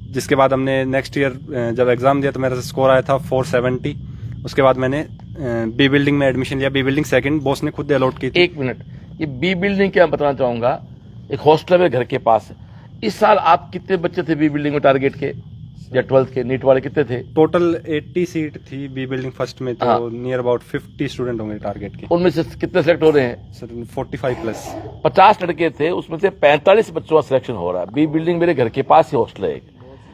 जिसके बाद हमने नेक्स्ट ईयर जब एग्ज़ाम दिया तो मेरा स्कोर आया था 470। उसके बाद मैंने बी बिल्डिंग में एडमिशन लिया। बी बिल्डिंग सेकंड बॉस ने खुद अलॉट की थी। एक मिनट, ये बी बिल्डिंग क्या बताना चाहूंगा, एक हॉस्टल है घर के पास। इस साल आप कितने बच्चे थे बी बिल्डिंग में टारगेट के या 12th के नीट वाले कितने थे? टोटल 80 सीट थी बी बिल्डिंग फर्स्ट में, तो नियर अबाउट 50 स्टूडेंट होंगे टारगेट के। उनमें से कितने सेलेक्ट हो रहे हैं? Sir 45 plus. 50 लड़के थे, उसमें से 45 बच्चों का सिलेक्शन हो रहा है। बी बिल्डिंग मेरे घर के पास ही हॉस्टल है।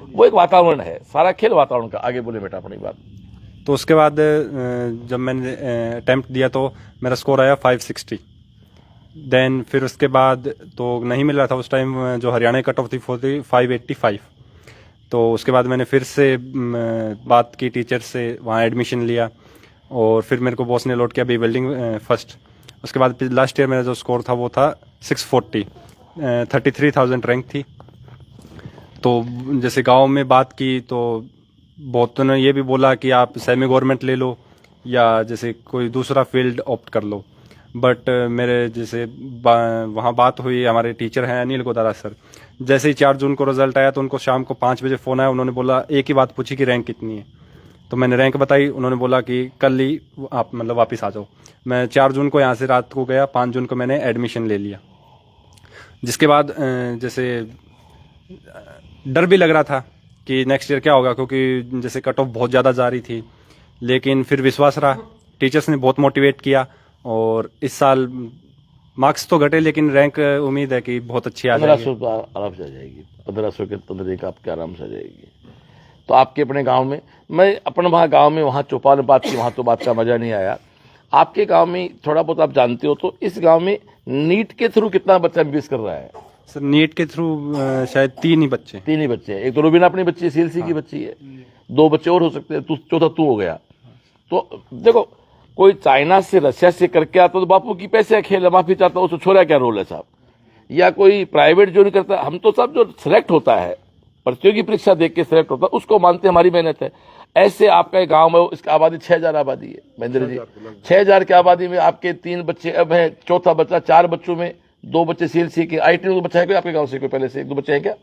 वो एक वातावरण है, सारा खेल वातावरण का। आगे बोले बेटा अपनी बात। तो उसके बाद जब मैंने अटेम्प्ट दिया तो मेरा स्कोर आया 560। देन फिर उसके बाद तो नहीं मिल रहा था उस टाइम, जो हरियाणा कट ऑफ थी 585। तो उसके बाद मैंने फिर से बात की टीचर से, वहाँ एडमिशन लिया और फिर मेरे को बॉस ने अलॉट किया बी बिल्डिंग फर्स्ट। उसके बाद लास्ट ईयर मेरा जो स्कोर था वो था 640, 33,000 रैंक थी। तो जैसे गांव में बात की तो बहुतों ने ये भी बोला कि आप सेमी गवर्नमेंट ले लो या जैसे कोई दूसरा फील्ड ऑप्ट कर लो। बट मेरे जैसे वहाँ बात हुई, हमारे टीचर हैं अनिल गोदारा सर। जैसे ही 4 जून को रिजल्ट आया तो उनको शाम को 5 बजे फ़ोन आया। उन्होंने बोला, एक ही बात पूछी कि रैंक कितनी है। तो मैंने रैंक बताई। उन्होंने बोला कि कल ही आप मतलब वापस आ जाओ। मैं 4 जून को यहाँ से रात को गया, 5 जून को मैंने एडमिशन ले लिया। जिसके बाद जैसे डर भी लग रहा था कि नेक्स्ट ईयर क्या होगा, क्योंकि जैसे कट ऑफ बहुत ज़्यादा जा रही थी। लेकिन फिर विश्वास रहा, टीचर्स ने बहुत मोटिवेट किया और इस साल मार्क्स तो घटे लेकिन रैंक उम्मीद है कि बहुत अच्छी आ जाएगी। 1500 आराम से आ जाएगी, 1500 के अंदर एक आपके आराम से आ जाएगी। तो आपके अपने गांव में, मैं अपने वहाँ गांव में वहाँ चौपाल में बात की, वहाँ तो बात का मजा नहीं आया। आपके गांव में थोड़ा बहुत आप जानते हो, तो इस गांव में नीट के थ्रू कितना बच्चा एमबीबीएस कर रहा है? सर नीट के थ्रू शायद 3 ही बच्चे। 3 ही बच्चे हैं। एक तो रुबीना अपनी बच्ची है, सीएलसी की बच्ची है। 2 बच्चे और हो सकते हैं, चौथा तू हो गया। तो देखो, कोई चाइना से रशिया से करके आता तो बापू की पैसे खेल, माफी चाहता हूँ, उसको छोड़ा क्या रोल है साहब। या कोई प्राइवेट जो नहीं करता, हम तो सब जो सिलेक्ट होता है, प्रतियोगी परीक्षा देख के सिलेक्ट होता है, उसको मानते हमारी मेहनत है। ऐसे आपका एक गांव में इसकी आबादी 6000 आबादी है महेंद्र जी। 6000 की आबादी में आपके 3 बच्चे अब है, चौथा बच्चा, 4 बच्चों में 2 बच्चे सीएलसी के। आईटी में 2 बच्चा है कोई आपके गांव से? कोई पहले से 1-2 बच्चे हैं क्या?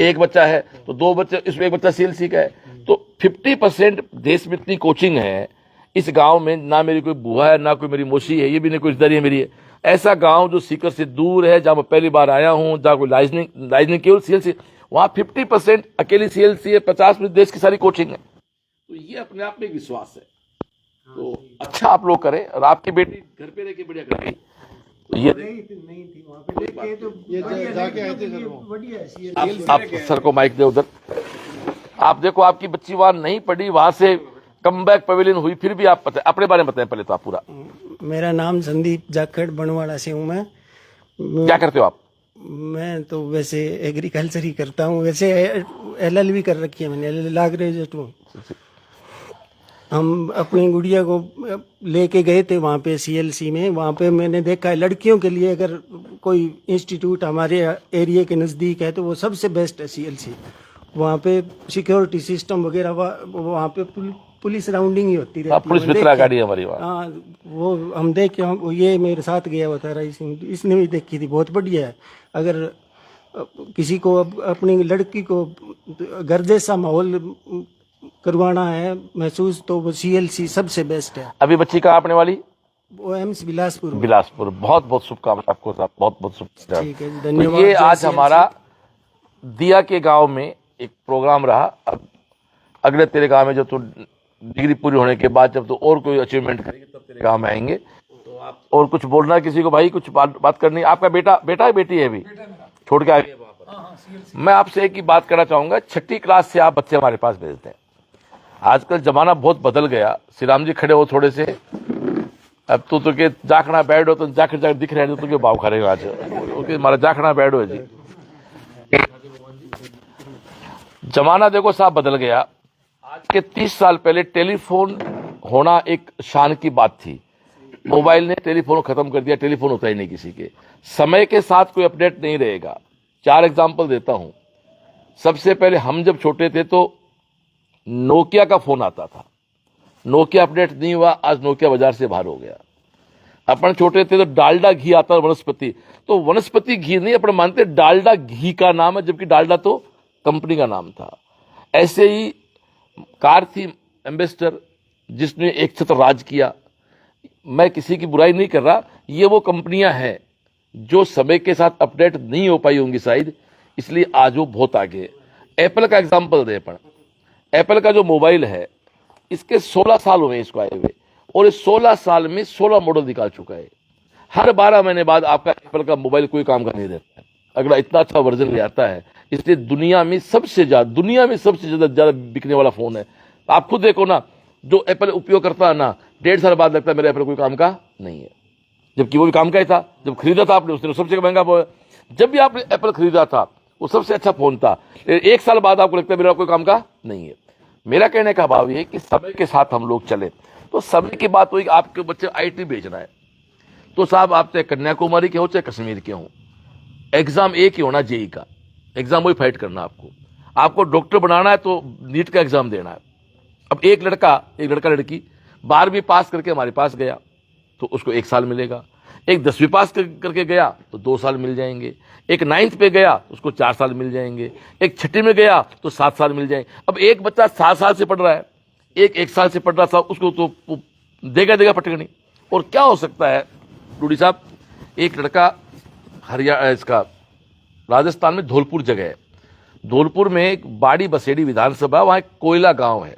एक बच्चा है, तो 2 बच्चे, इसमें एक बच्चा सीएलसी का है। तो 50% देश में इतनी कोचिंग है, इस गांव में ना मेरी कोई बुआ है, ना कोई मेरी मौसी है, ये भी नहीं कोई रिश्तेदारी है मेरी है। ऐसा गांव जो सीकर से दूर है, जहां मैं पहली बार आया हूं, जहां कोई लाइजनिंग केवल सीएलसी, वहां 50% अकेली सीएलसी है, 50% देश की सारी कोचिंग है। तो ये अपने आप में विश्वास है। तो अच्छा आप लोग करें, और आपकी बेटी घर पे रह के बढ़िया कर गई। तो ये आप सर को माइक दे उधर। आप देखो, आपकी बच्ची वहां नहीं पढ़ी, वहां से कमबैक पवेलियन हुई, फिर भी आप अपने बारे में बताएं पहले तो आप पूरा। मेरा नाम संदीप जाखड़, बनवाड़ा से हूँ मैं। क्या करते हो आप? मैं तो वैसे एग्रीकल्चर ही करता हूँ। वैसे LLB कर रखी है मैंने, लॉ ग्रेजुएट हूँ। हम अपनी गुड़िया को लेके गए थे वहाँ पे CLC में। वहाँ पे मैंने देखा है लड़कियों के लिए अगर कोई इंस्टीट्यूट हमारे एरिया के नज़दीक है तो वो सबसे बेस्ट है CLC। वहाँ पे सिक्योरिटी सिस्टम वगैरह, वहाँ पे पुलिस राउंडिंग ही होती रहती है। पुलिस मित्रा गाड़ी हमारी वहाँ। हाँ, वो हम देख के, हम ये मेरे साथ गया हुआ था, इसने भी देखी थी, बहुत बढ़िया है। अगर किसी को अपनी लड़की को घर जैसा माहौल करवाना है महसूस, तो वो CLC सबसे बेस्ट है। अभी बच्ची कहाँ आपने वाली? वो एम्स बिलासपुर। बिलासपुर। बहुत बहुत शुभकामनाएं आपको साहब, बहुत बहुत शुभकामनाएं। ठीक है, धन्यवाद। ये आज हमारा दिया के गांव में एक प्रोग्राम रहा। अब अगले तेरे गांव में जब तू डिग्री पूरी होने के बाद जब तो और कोई अचीवमेंट करेंगे तब तेरे गांव में आएंगे। तो आप और कुछ बोलना है किसी को भाई, कुछ बात करनी है? आपका बेटा है बेटी है? अभी छोड़ के आए। मैं आपसे एक ही बात करना चाहूंगा, 6ठी क्लास से आप बच्चे हमारे पास भेजते हैं। आजकल जमाना बहुत बदल गया। श्री राम जी खड़े हो थोड़े से, अब तो के जाखना बैठ हो तो जाकर दिख रहे हैं तो के भाव करेगा आज ओके हमारा जाखना बैठ हो जी। जमाना देखो साहब बदल गया। आज के 30 साल पहले टेलीफोन होना एक शान की बात थी। मोबाइल ने टेलीफोन खत्म कर दिया, टेलीफोन होता ही नहीं किसी के। समय के साथ कोई अपडेट नहीं रहेगा। 4 एग्जाम्पल देता हूं। सबसे पहले हम जब छोटे थे तो नोकिया का फोन आता था। नोकिया अपडेट नहीं हुआ, आज नोकिया बाजार से बाहर हो गया। अपन छोटे थे तो डालडा घी आता वनस्पति, तो वनस्पति घी नहीं अपन मानते डालडा घी का नाम है, जबकि डालडा तो कंपनी का नाम था। ऐसे ही कार थी एम्बेसडर जिसने एक छत्र राज किया। मैं किसी की बुराई नहीं कर रहा, ये वो कंपनियां हैं जो समय के साथ अपडेट नहीं हो पाई होंगी शायद, इसलिए आज वो बहुत आगे। एप्पल का एग्जाम्पल दे अपन। एप्पल का जो मोबाइल है इसके 16 साल हुए इसको आए हुए, और इस 16 साल में 16 मॉडल निकाल चुका है। हर 12 महीने बाद आपका एप्पल का मोबाइल कोई काम का नहीं देता है, अगला इतना अच्छा वर्जन ले आता है। इसलिए दुनिया में सबसे ज्यादा बिकने वाला फोन है। आप खुद देखो ना, जो एप्पल उपयोग करता है ना, 1.5 साल बाद लगता है मेरा एप्पल कोई काम का नहीं है, जबकि वो भी काम का ही था। जब खरीदा था आपने उसने सबसे महंगा वो है। जब भी आपने एप्पल खरीदा था वो सबसे अच्छा फोन था, 1 साल बाद आपको लगता है मेरा कोई काम का नहीं है। मेरा कहने का भाव ये है कि समय के साथ हम लोग चले। तो समय की बात हुई, आपके बच्चे आईटी भेजना है तो साहब आप चाहे कन्याकुमारी के हो चाहे कश्मीर के हो, एग्जाम एक ही होना, जेई का एग्जाम वही फाइट करना। आपको डॉक्टर बनाना है तो नीट का एग्जाम देना है। अब एक लड़का लड़की 12वीं पास करके हमारे पास गया तो उसको 1 साल मिलेगा। एक 10वीं पास करके गया तो 2 साल मिल जाएंगे। एक 9th पे गया तो उसको 4 साल मिल जाएंगे। एक 6ठी में गया तो 7 साल मिल जाएंगे। अब एक बच्चा 7 साल से पढ़ रहा है, एक साल से पढ़ रहा था, उसको तो देगा पटकनी। और क्या हो सकता है डूडी साहब, एक लड़का हरियाणा इसका राजस्थान में धौलपुर जगह है, धौलपुर में एक बाड़ी बसेड़ी विधानसभा, वहां एक कोयला गांव है,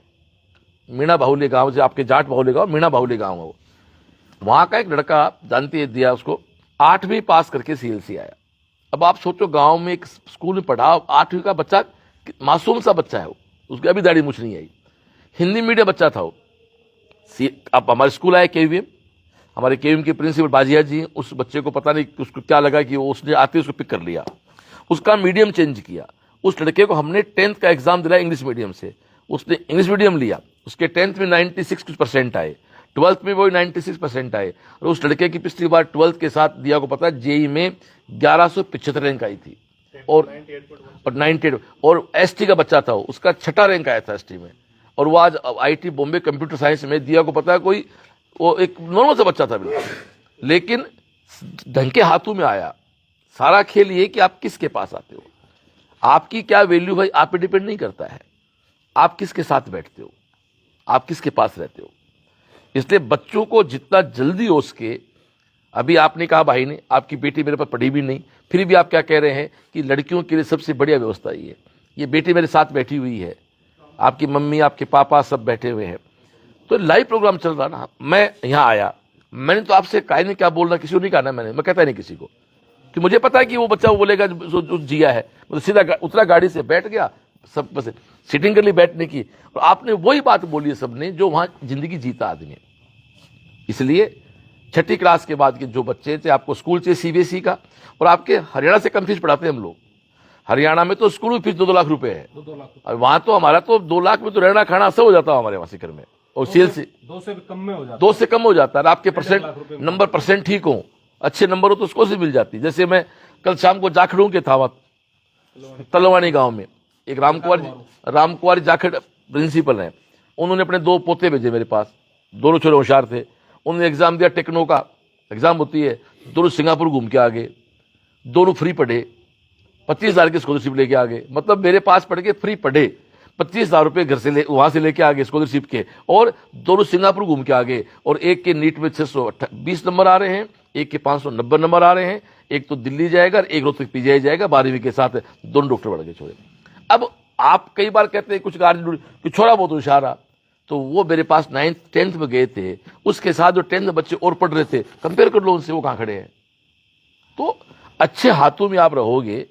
मीणा बाहुल्य गांव, जो आपके जाट बाहुल्य गांव मीणा बाहुल्य गांव है वो। वहां का एक लड़का जानती है दिया उसको 8वीं पास करके सीएलसी आया। अब आप सोचो गांव में एक स्कूल में पढ़ा 8वीं का बच्चा, मासूम सा बच्चा है वो, उसकी अभी दाढ़ी मूछ नहीं आई, हिंदी मीडियम बच्चा था वो। अब हमारे स्कूल आए केवीएम, हमारे केवीएम के प्रिंसिपल बाजिया जी, उस बच्चे को पता नहीं उसको क्या लगा कि वो उसने आते उसको पिक कर लिया, उसका मीडियम चेंज किया। उस लड़के को हमने 10th का एग्जाम दिलाया इंग्लिश मीडियम से, उसने इंग्लिश मीडियम लिया, उसके 10th में 96% आए, 12th में वही 96% आए। और उस लड़के की पिछली बार 12th के साथ दिया को पता है जेई में 1175 रैंक आई थी, और 98, और एसटी का बच्चा था वो, उसका 6ठा रैंक आया था एसटी में। और वो आज आईटी बॉम्बे कंप्यूटर साइंस में, दिया को पता है कोई वो एक नॉर्मल सा बच्चा था बिल्कुल, लेकिन ढंग के हाथों में आया। सारा खेल ये कि आप किसके पास आते हो, आपकी क्या वैल्यू भाई आप पे डिपेंड नहीं करता है, आप किसके साथ बैठते हो, आप किसके पास रहते हो। इसलिए बच्चों को जितना जल्दी हो सके, अभी आपने कहा भाई ने आपकी बेटी मेरे पास पढ़ी भी नहीं, फिर भी आप क्या कह रहे हैं कि लड़कियों के लिए सबसे बढ़िया व्यवस्था ये बेटी मेरे साथ बैठी हुई है, आपकी मम्मी आपके पापा सब बैठे हुए हैं, तो लाइव प्रोग्राम चल रहा ना। मैं यहाँ आया, मैंने तो आपसे काहे नहीं क्या बोलना, किसी को नहीं कहना, मैं कहता नहीं किसी को, कि मुझे पता है कि वो बच्चा वो बोलेगा जो जिया है, मतलब सीधा उतरा गाड़ी से बैठ गया, सब बस सीटिंग कर ली बैठने की, और आपने वही बात बोली है सबने जो वहां जिंदगी जीता आदमी। इसलिए 6ठी क्लास के बाद के जो बच्चे थे, आपको स्कूल चाहिए सीबीएसई का, और आपके हरियाणा से कम फीस पढ़ाते हैं हम लोग। हरियाणा में तो स्कूल में फीस 2-2 लाख रुपए है, और वहां तो हमारा तो 2 लाख में तो रहना खाना सब हो जाता है हमारे वहां सीकर में, और सीएलसी 2 से कम में हो जाता है, 2 से कम हो जाता है। आपके परसेंट ठीक हो, अच्छे नंबर हो तो उसको से मिल जाती है। जैसे मैं कल शाम को जाखड़ों के था वहां तलवानी गांव में, एक राम कुमार जाखड़ प्रिंसिपल हैं, उन्होंने अपने 2 पोते भेजे मेरे पास, दोनों छोटे होशियार थे, उन्होंने एग्जाम दिया, टेक्नो का एग्जाम होती है, दोनों सिंगापुर घूम के आ गए, दोनों फ्री पढ़े, 25,000 की स्कॉलरशिप लेके आ गए। मतलब मेरे पास पढ़ के फ्री पढ़े, 25,000 रुपए घर से वहां से लेके आ गए स्कॉलरशिप के, और दोनों सिंगापुर घूम के आ गए। और एक के नीट में 620 नंबर आ रहे हैं, एक के 590 नंबर आ रहे हैं, एक तो दिल्ली जाएगा और एक रोहतक पीजीआई जाएगा, 12वीं के साथ दोनों डॉक्टर बढ़ गए छोड़े। अब आप कई बार कहते हैं कुछ गार्जियन कि छोड़ा बहुत होशियार, तो वो मेरे पास 9th 10th में गए थे, उसके साथ जो 10th में बच्चे और पढ़ रहे थे, कंपेयर कर लो उनसे, वो कहाँ खड़े हैं। तो अच्छे हाथों में आप रहोगे,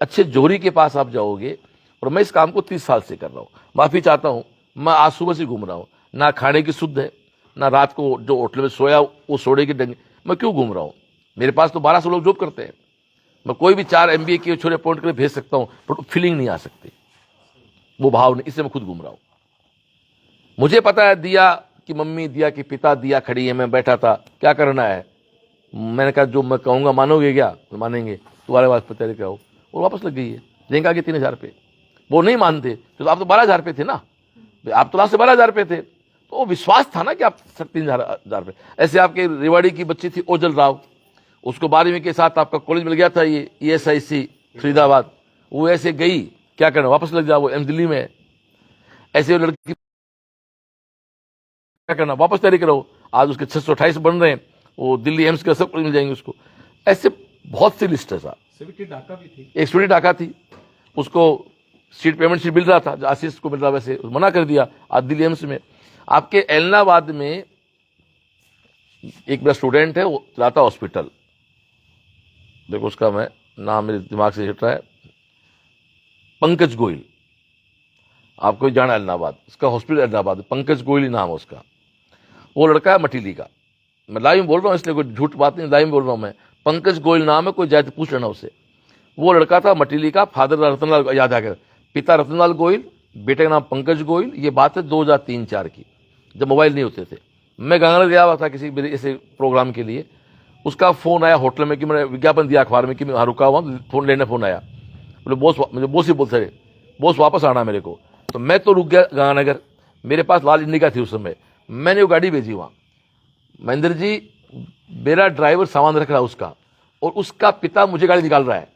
अच्छे जोहरी के पास आप जाओगे। और मैं इस काम को 30 साल से कर रहा हूँ। माफी चाहता हूँ, मैं आज सुबह से घूम रहा हूँ, ना खाने की शुद्ध है, ना रात को जो होटल में सोया वो सोने की डंगे। मैं क्यों घूम रहा हूँ? मेरे पास तो 1200 लोग जॉब करते हैं, मैं कोई भी 4 MBA के छोटे पॉइंट के लिए भेज सकता हूँ, पर फीलिंग नहीं आ सकती, वो भाव नहीं, इसलिए मैं खुद घूम रहा हूँ। मुझे पता है दिया कि मम्मी, दिया कि पिता, दिया खड़ी है, मैं बैठा था, क्या करना है? मैंने कहा जो मैं कहूँगा मानोगे क्या? तो मानेंगे, तुम्हारे पास पता क्या हो। और वापस लग गई है, देंगे आगे 3000 पे। वो नहीं मानते तो आप तो 12000 पे थे ना, आप तो लास्ट से 12000 पे थे, तो वो विश्वास था ना कि आप 3000 पे। ऐसे आपके रेवाड़ी की बच्ची थी ओजल राव, उसको 12वीं के साथ आपका कॉलेज मिल गया था, ये ESIC फरीदाबाद, वो ऐसे गई, क्या करना, वापस लग जाओ, वो एम्स दिल्ली में है। ऐसे लड़की क्या करना, वापस तैयारी करो, आज उसके 628 बन रहे हैं, वो दिल्ली एम्स के सब मिल जाएंगे उसको। ऐसे बहुत सी लिस्ट है साहब। एक स्वीटी डाका थी, उसको सीट पेमेंट सीट मिल रहा था, आशीष को मिल रहा, वैसे मना कर दिया। आज दिल्ली एम्स में, आपके एलनाबाद में एक मेरा स्टूडेंट है, वो चलाता हॉस्पिटल, देखो उसका मैं नाम मेरे दिमाग से हट रहा है, पंकज गोयल, आपको जाना एलनाबाद, उसका हॉस्पिटल एलनाबाद, पंकज गोयल ही नाम है उसका। वो लड़का है मटीली का, मैं लाइव बोल रहा हूँ, इसलिए कोई झूठ बात नहीं, लाइव बोल रहा हूँ मैं। पंकज गोयल नाम है, कोई जाए तो पूछ लेना उससे। वो लड़का था मटीली का, फादर रतनलाल, याद आ गया, पिता रतनलाल गोयल, बेटे का नाम पंकज गोयल। ये बात है 2003-4 की, जब मोबाइल नहीं होते थे। मैं गंगानगर गया हुआ था किसी ऐसे प्रोग्राम के लिए, उसका फोन आया होटल में कि मैंने विज्ञापन दिया अखबार में कि मैं वहाँ रुका हुआ, फोन लेने फोन आया, बोले बॉस, मुझे बॉस ही बोलते रहे, बॉस वापस आना मेरे को। तो मैं तो रुक गया गंगानगर, मेरे पास लाल इंडिका थी उस समय, मैंने वो गाड़ी भेजी वहाँ। महेंद्र जी, मेरा ड्राइवर सामान रख रहा है उसका, और उसका पिता मुझे गाड़ी निकाल रहा है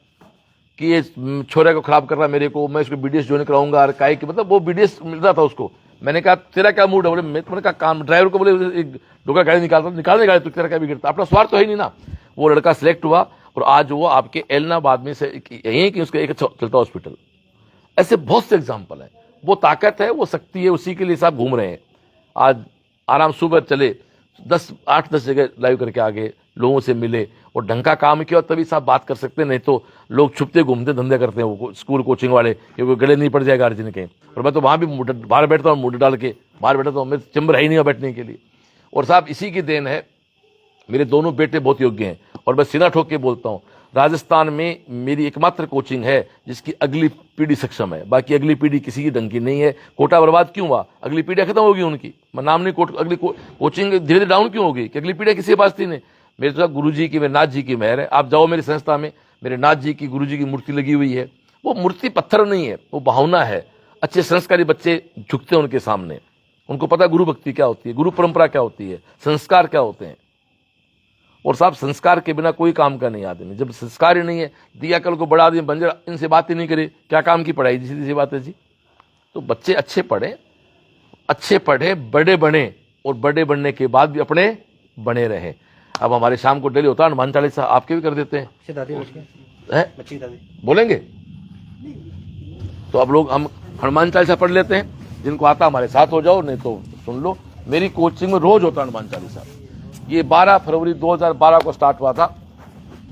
कि ये छोरे को खराब कर रहा है मेरे को, मैं इसको BDS ज्वाइन कराऊंगा, और काय की मतलब वो BDS मिल रहा था उसको। मैंने कहा तेरा क्या मूड है? बोले मैंने कहा काम, ड्राइवर को बोले एक डोका गाड़ी निकालने गाड़ी, तो तेरा क्या बिगड़ता, अपना स्वार्थ तो है नहीं ना। वो लड़का सिलेक्ट हुआ, और आज वो आपके एलनाबाद में से यही कि उसका एक चलता हॉस्पिटल। ऐसे बहुत से एग्जाम्पल है। वो ताकत है, वो शक्ति है, उसी के लिए सब घूम रहे हैं। आज आराम सुबह चले, 8-10 जगह लाइव करके आगे, लोगों से मिले और ढंग का काम किया, तभी साहब बात कर सकते हैं। नहीं तो लोग छुपते घूमते धंधे करते हैं, वो स्कूल कोचिंग वाले, क्योंकि गले नहीं पड़ जाए गार्जियन के। और मैं तो वहाँ भी बाहर बैठता हूँ, मुंड डाल के बाहर बैठता हूँ, मेरे चैम्बर है ही नहीं बैठने के लिए। और साहब इसी की देन है, मेरे दोनों बेटे बहुत योग्य हैं, और मैं सीधा ठोक के बोलता हूँ, राजस्थान में मेरी एकमात्र कोचिंग है जिसकी अगली पीढ़ी सक्षम है, बाकी अगली पीढ़ी किसी की ढंग की नहीं है। कोटा बर्बाद क्यों हुआ? अगली पीढ़ी खत्म होगी उनकी, मैं नाम नहीं अगली कोचिंग धीरे धीरे डाउन क्यों होगी? कि अगली पीढ़ी किसी के पास थी नहीं। मेरे तो गुरु जी की, मेरे नाथ जी की मेहर है। आप जाओ मेरी संस्था में, मेरे नाथ जी की, गुरु जी की मूर्ति लगी हुई है। वो मूर्ति पत्थर नहीं है, वो भावना है। अच्छे संस्कारी बच्चे झुकते हैं उनके सामने, उनको पता गुरु भक्ति क्या होती है, गुरु परंपरा क्या होती है, संस्कार क्या होते हैं। और साहब संस्कार के बिना कोई काम का नहीं आदमी। जब संस्कार ही नहीं है, दिया कल को बड़ा आदमी बंजर, इनसे बात ही नहीं करे, क्या काम की पढ़ाई? सीधी सी बात है जी। तो बच्चे अच्छे पढ़े, बड़े बने, और बड़े बनने के बाद भी अपने बने रहे। अब हमारे शाम को डेली होता है हनुमान चालीसा, आपके भी कर देते हैं, बोलेंगे तो आप लोग, हम हनुमान चालीसा पढ़ लेते हैं। जिनको आता हमारे साथ हो जाओ, नहीं तो सुन लो। मेरी कोचिंग में रोज होता है हनुमान चालीसा। ये 12 फरवरी 2012 को स्टार्ट हुआ था।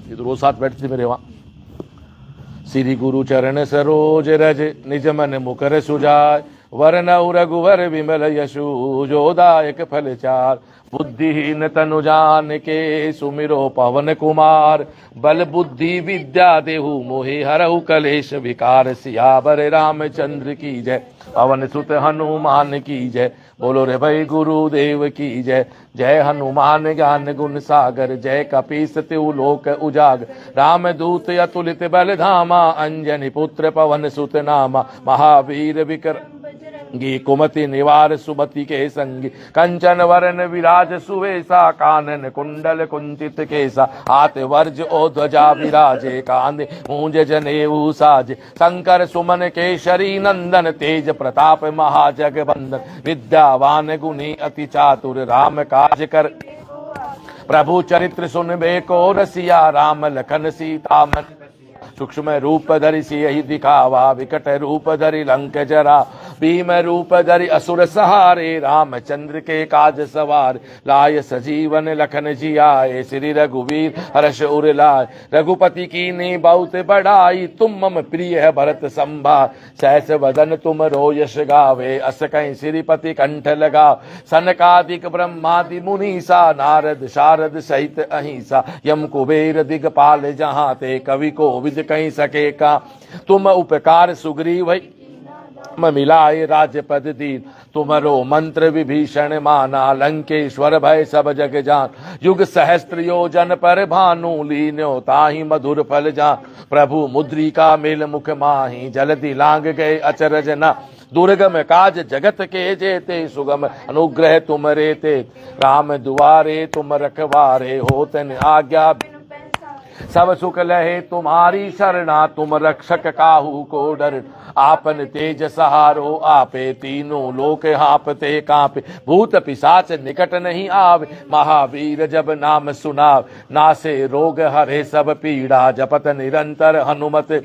ये तो रोज साथ बैठते थे मेरे वहां। श्री गुरु चरण सरोज रज, निज मन मुकर सुजाय, वरनउ रघुवर विमल यशु, जोदायक फल चार। बुद्धिहीन तनु जान के, सुमिरो पवन कुमार। बल बुद्धि विद्या देहु मोहि, हरहु कलेश विकार। सियावर रामचंद्र की जय, पवन सुत हनुमान की जय। बोलो रे भाई गुरुदेव की जय। जय हनुमान ज्ञान गुण सागर, जय कपीस तिहु लोक उजागर। राम दूत अतुलित बल धामा, अंजनी पुत्र पवन सुत नामा। महावीर विक्रमी कुमति निवार, सुमति के संगी। कंचन वरन विराज सुवेशा, कानन कुंडल कुंचित केसा। हाथ वर्ज ओ ध्वजा विराजे, कांधे मूंज जनेऊ साजे। शंकर सुमन केशरी नंदन, तेज प्रताप महाजगबंदन। विद्यावान गुणी अति चातुर, राम काज कर प्रभु चरित्र सुनबे को रसिया, राम लखन सीता मन सूक्ष्म रूप धरि सियहि दिखावा, विकट रूप धरि लंक जरा, भीम रूप धरि असुर सहारे, रामचंद्र के काज सवार, लाय सजीवन लखन जियाए, श्री रघुवीर हर्ष उर लाए, रघुपति की ने बहुत बड़ाई, तुम मम प्रिय है भरत संभार, सहस वदन तुम रो यश गावे, अस कहीं श्रीपति कंठ लगा, सनकादिक ब्रह्मादि मुनीसा, नारद शारद सहित अहिंसा, यम कुबेर दिगपाल जहाँ ते, कवि को विद कहीं सके का, तुम उपकार सुग्रीव मिलाए राजपद दीन, तुम्हारो मंत्र विभीषण माना, लंकेश्वर भय सब जग जान, युग सहस्त्र योजन पर भानु, लीन्यो ताहि मधुर फल जान, प्रभु मुद्रिका मेल मुख माही, जलधि लांग गए अचरज न, दुर्गम काज जगत के जेते, सुगम अनुग्रह तुम रेते, राम दुआरे तुम रखवारे, होतन आज्ञा सब सुख लहे तुम्हारी शरणा, तुम रक्षक काहू को डर, आपन तेज सहारो आपे, तीनों लोक हापते कांपे, भूत पिशाच निकट नहीं आवे, महावीर जब नाम सुनाव, नासे रोग हरे सब पीड़ा, जपत निरंतर हनुमत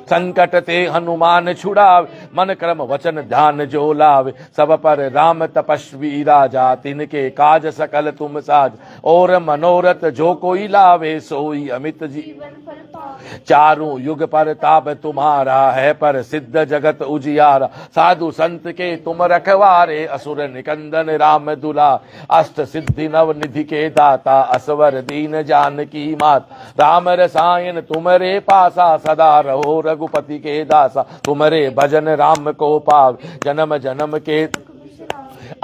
संकट ते हनुमान छुड़ावे, मन क्रम वचन ध्यान जो लावे, सब पर राम तपस्वी राजा, तिनके काज सकल तुम साज, और मनोरथ जो कोई लावे, सोई अमित जीवन चारों युग पर ताप तुम्हारा है, पर सिद्ध जगत उजियारा, साधु संत के तुम रखवारे, असुर निकंदन राम दुला, अष्ट सिद्धि नव निधि के दाता, असवर दीन जानकी मात, राम रसायन तुमरे पासा, सदा रहो रघुपति के दासा, तुमरे भजन राम को पाव, जन्म जन्म के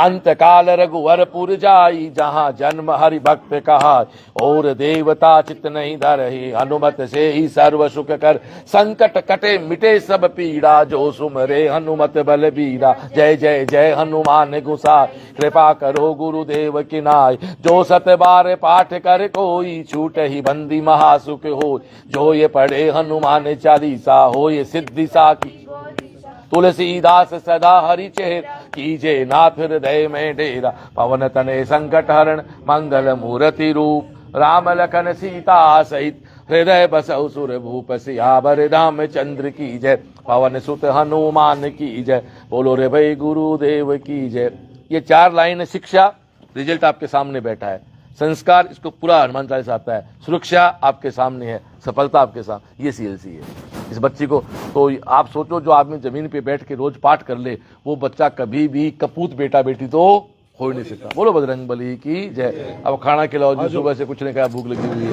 अंत काल रघुवर पुर जाई, जहाँ जन्म हरि भक्त कहा, और देवता चित नहीं धरहि, हनुमत से ही सर्व सुख कर, संकट कटे मिटे सब पीड़ा, जो सुमरे हनुमत बल बीरा, जय जय जय हनुमान गुसाई, कृपा करो गुरुदेव की नाय, जो सत बार पाठ कर कोई, छूट ही बंदी महासुख हो, जो ये पढ़े हनुमान चालीसा, हो ये सिद्धि साकी, तुलसीदास सदा हरि चेर, कीजे नाथ हृदय में डेरा, पवन तनय संकट हरण, मंगल मूर्ति रूप, राम लखन सीता सहित, हृदय बसौ सुर भूप, सियावर रामचंद्र की जय, पवन सुत हनुमान की जय, बोलो रे भाई गुरुदेव की जय। ये 4 लाइन शिक्षा, रिजल्ट आपके सामने बैठा है, संस्कार इसको पूरा हनुमान चालीसा आता है, सुरक्षा आपके सामने है, सफलता आपके सामने, ये CLC है इस बच्ची को। तो आप सोचो, जो आदमी जमीन पे बैठ के रोज पाठ कर ले, वो बच्चा कभी भी कपूत बेटा बेटी तो हो ही नहीं सकता। बोलो बजरंग बली की जय। अब खाना खिलाओ जी, सुबह से कुछ नहीं खाया, भूख लगी हुई है।